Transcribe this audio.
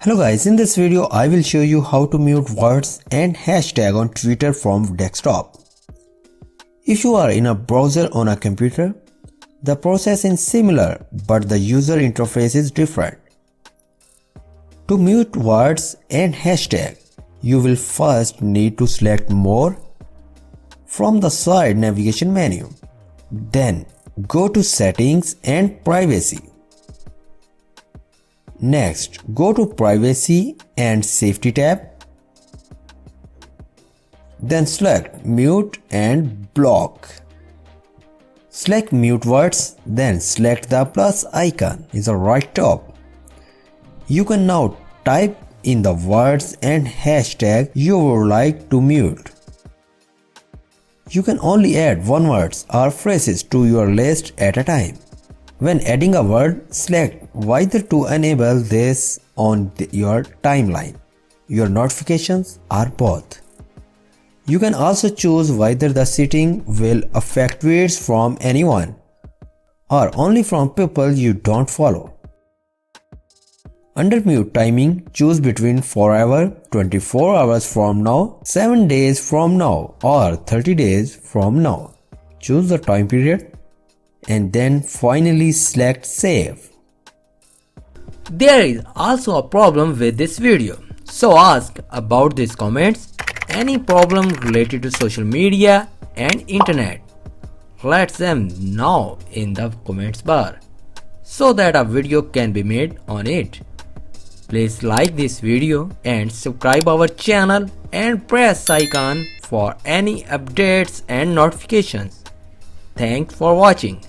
Hello guys, in this video I will show you how to mute words and hashtag on Twitter from desktop. If you are in a browser on a computer, the process is similar but the user interface is different. To mute words and hashtag, you will first need to select More from the side navigation menu. Then go to Settings and Privacy. Next, go to Privacy and Safety tab. Then select Mute and Block. Select Mute Words, then select the plus icon in the right top. You can now type in the words and hashtag you would like to mute. You can only add one words or phrases to your list at a time. When adding a word, select whether to enable this on your timeline, your notifications, or both. You can also choose whether the setting will affect tweets from anyone or only from people you don't follow. Under mute timing, choose between forever, 24 hours from now, 7 days from now, or 30 days from now. Choose the time period and then finally select Save. There is also a problem with this video, so ask about these comments. Any problem related to social media and internet, let them know in the comments bar so that a video can be made on it. Please like this video and subscribe our channel and press icon for any updates and notifications. Thanks for watching.